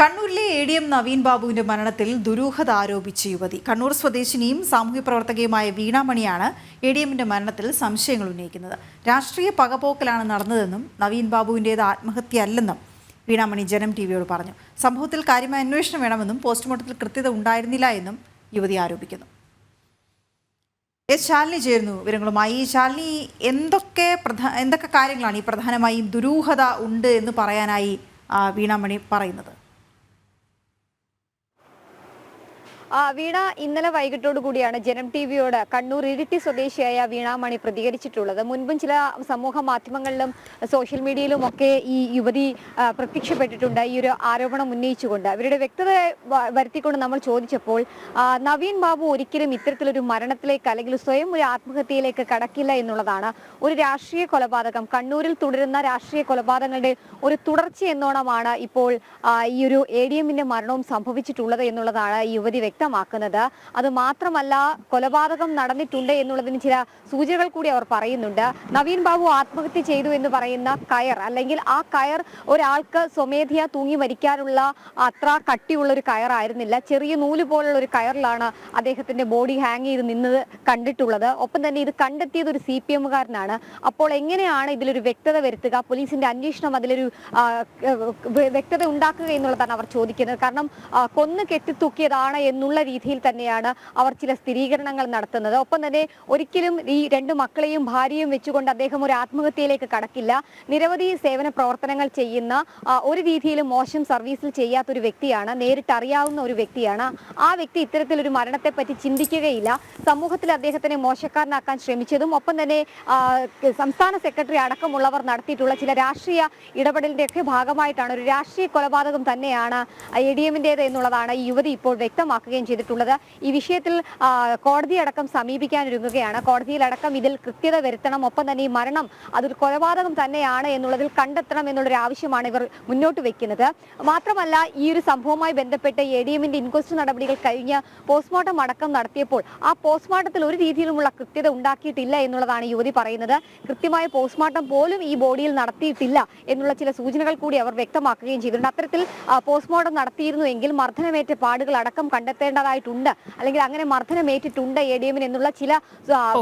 കണ്ണൂരിലെ ADM നവീൻ ബാബുവിന്റെ മരണത്തിൽ ദുരൂഹത ആരോപിച്ച യുവതി. കണ്ണൂർ സ്വദേശിനിയും സാമൂഹ്യ പ്രവർത്തകയുമായ വീണാമണിയാണ് ADMന്റെ മരണത്തിൽ സംശയങ്ങൾ ഉന്നയിക്കുന്നത്. രാഷ്ട്രീയ പകപോക്കലാണ് നടന്നതെന്നും നവീൻ ബാബുവിൻ്റേത് ആത്മഹത്യയല്ലെന്നും വീണാമണി ജനം ടിവിയോട് പറഞ്ഞു. സംഭവത്തിൽ കാര്യമായ അന്വേഷണം വേണമെന്നും പോസ്റ്റ്മോർട്ടത്തിൽ കൃത്യത ഉണ്ടായിരുന്നില്ല എന്നും യുവതി ആരോപിക്കുന്നു. ശാലിനി ചേരുന്നു വിവരങ്ങളുമായി. ശാലിനി, എന്തൊക്കെ കാര്യങ്ങളാണ് ഈ പ്രധാനമായും ദുരൂഹത ഉണ്ട് എന്ന് പറയാനായി വീണാമണി പറയുന്നത്? വീണ ഇന്നലെ വൈകിട്ടോടു കൂടിയാണ് ജനം ടിവിയോട് കണ്ണൂർ ഇരിട്ടി സ്വദേശിയായ വീണാമണി പ്രതികരിച്ചിട്ടുള്ളത്. മുൻപും ചില സമൂഹ മാധ്യമങ്ങളിലും സോഷ്യൽ മീഡിയയിലും ഒക്കെ ഈ യുവതി പ്രത്യക്ഷപ്പെട്ടിട്ടുണ്ട് ഈ ഒരു ആരോപണം ഉന്നയിച്ചുകൊണ്ട്. ഇവരുടെ വ്യക്തത വരുത്തിക്കൊണ്ട് നമ്മൾ ചോദിച്ചപ്പോൾ നവീൻ ബാബു ഒരിക്കലും ഇത്തരത്തിലൊരു മരണത്തിലേക്ക് അല്ലെങ്കിൽ സ്വയം ഒരു ആത്മഹത്യയിലേക്ക് കടക്കില്ല എന്നുള്ളതാണ്. ഒരു രാഷ്ട്രീയ കൊലപാതകം, കണ്ണൂരിൽ തുടരുന്ന രാഷ്ട്രീയ കൊലപാതകങ്ങളുടെ ഒരു തുടർച്ച എന്നോണമാണ് ഇപ്പോൾ ഈ ഒരു ADMന്റെ മരണവും സംഭവിച്ചിട്ടുള്ളത് എന്നുള്ളതാണ് ഈ യുവതി വ്യക്തമാക്കുന്നത്. അത് മാത്രമല്ല, കൊലപാതകം നടന്നിട്ടുണ്ട് എന്നുള്ളതിന് ചില സൂചനകൾ കൂടി അവർ പറയുന്നുണ്ട്. നവീൻ ബാബു ആത്മഹത്യ ചെയ്തു എന്ന് പറയുന്ന കയർ, അല്ലെങ്കിൽ ആ കയർ ഒരാൾക്ക് സ്വമേധയാ തൂങ്ങി മരിക്കാനുള്ള അത്ര കട്ടിയുള്ള ഒരു കയറായിരുന്നില്ല. ചെറിയ നൂല് പോലുള്ള ഒരു കയറിലാണ് അദ്ദേഹത്തിന്റെ ബോഡി ഹാങ് ചെയ്ത് നിന്നത് കണ്ടിട്ടുള്ളത്. ഒപ്പം തന്നെ ഇത് കണ്ടെത്തിയത് ഒരു CPM-കാരനാണ്. അപ്പോൾ എങ്ങനെയാണ് ഇതിലൊരു വ്യക്തത വരുത്തുക? പോലീസിന്റെ അന്വേഷണം അതിലൊരു വ്യക്തത ഉണ്ടാക്കുക എന്നുള്ളതാണ് അവർ ചോദിക്കുന്നത്. കാരണം കൊന്നു കെട്ടിത്തൂക്കിയതാണ് എന്നുള്ള രീതിയിൽ തന്നെയാണ് അവർ ചില സ്ഥിരീകരണങ്ങൾ നടത്തുന്നത്. ഒപ്പം തന്നെ ഒരിക്കലും ഈ രണ്ട് മക്കളെയും ഭാര്യയും വെച്ചുകൊണ്ട് അദ്ദേഹം ഒരു ആത്മഹത്യയിലേക്ക് കടക്കില്ല. നിരവധി സേവന പ്രവർത്തനങ്ങൾ ചെയ്യുന്ന, ഒരു രീതിയിലും മോശം സർവീസിൽ ചെയ്യാത്തൊരു വ്യക്തിയാണ്, നേരിട്ട് അറിയാവുന്ന ഒരു വ്യക്തിയാണ്. ആ വ്യക്തി ഇത്തരത്തിലൊരു മരണത്തെ പറ്റി ചിന്തിക്കുകയില്ല. സമൂഹത്തിൽ അദ്ദേഹത്തിനെ മോശക്കാരനാക്കാൻ ശ്രമിച്ചതും ഒപ്പം തന്നെ സംസ്ഥാന സെക്രട്ടറി അടക്കമുള്ളവർ നടത്തിയിട്ടുള്ള ചില രാഷ്ട്രീയ ഇടപെടലിന്റെ ഒക്കെ ഭാഗമായിട്ടാണ്, ഒരു രാഷ്ട്രീയ കൊലപാതകം തന്നെയാണ് ADMന്റേത് എന്നുള്ളതാണ് ഈ യുവതി ഇപ്പോൾ വ്യക്തമാക്കുകയും ചെയ്തിട്ടുള്ളത്. ഈ വിഷയത്തിൽ കോടതിയടക്കം സമീപിക്കാനൊരുങ്ങുകയാണ്. കോടതിയിലടക്കം ഇതിൽ കൃത്യത വരുത്തണം, ഒപ്പം തന്നെ ഈ മരണം അതൊരു കൊലപാതകം തന്നെയാണ് എന്നുള്ളതിൽ കണ്ടെത്തണം എന്നുള്ളൊരു ആവശ്യമാണ് ഇവർ മുന്നോട്ട് വെക്കുന്നത്. മാത്രമല്ല, ഈ ഒരു സംഭവവുമായി ബന്ധപ്പെട്ട് ADMന്റെ ഇൻക്വസ്റ്റ് നടപടികൾ കഴിഞ്ഞ് പോസ്റ്റ്മോർട്ടം അടക്കം നടത്തിയപ്പോൾ ആ പോസ്റ്റ്മോർട്ടത്തിൽ ഒരു രീതിയിലുമുള്ള കൃത്യത ഉണ്ടാക്കിയിട്ടില്ല എന്നുള്ളതാണ് യുവതി പറയുന്നത്. കൃത്യമായ പോസ്റ്റ്മോർട്ടം പോലും ഈ ബോഡിയിൽ നടത്തിയിട്ടില്ല എന്നുള്ള ചില സൂചനകൾ കൂടി അവർ വ്യക്തമാക്കുകയും ചെയ്തിട്ടുണ്ട്. അത്തരത്തിൽ പോസ്റ്റ്മോർട്ടം നടത്തിയിരുന്നുവെങ്കിൽ മർദ്ദനമേറ്റ പാടുകൾ അടക്കം കണ്ടെത്തേണ്ടതായിട്ടുണ്ട്, അല്ലെങ്കിൽ അങ്ങനെ മർദ്ദനമേറ്റിട്ടുണ്ട് ADMന് എന്നുള്ള ചില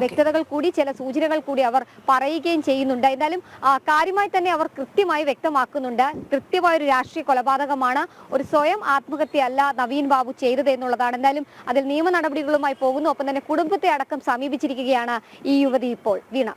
വ്യക്തതകൾ കൂടി, ചില സൂചനകൾ കൂടി അവർ പറയുകയും ചെയ്യുന്നുണ്ട്. എന്നാലും കാര്യമായി തന്നെ അവർ കൃത്യമായി വ്യക്തമാക്കുന്നുണ്ട്, കൃത്യമായൊരു രാഷ്ട്രീയ കൊലപാതകമാണ്, ഒരു സ്വയം ആത്മഹത്യ അല്ല നവീൻ ബാബു ചെയ്തത് എന്നുള്ളതാണ്. എന്തായാലും അതിൽ നിയമ നടപടികളുമായി പോകുന്നു. ഒപ്പം തന്നെ കുടുംബത്തെ അടക്കം സമീപിച്ചിരിക്കുകയാണ് ഈ യുവതി ഇപ്പോൾ. വീണ.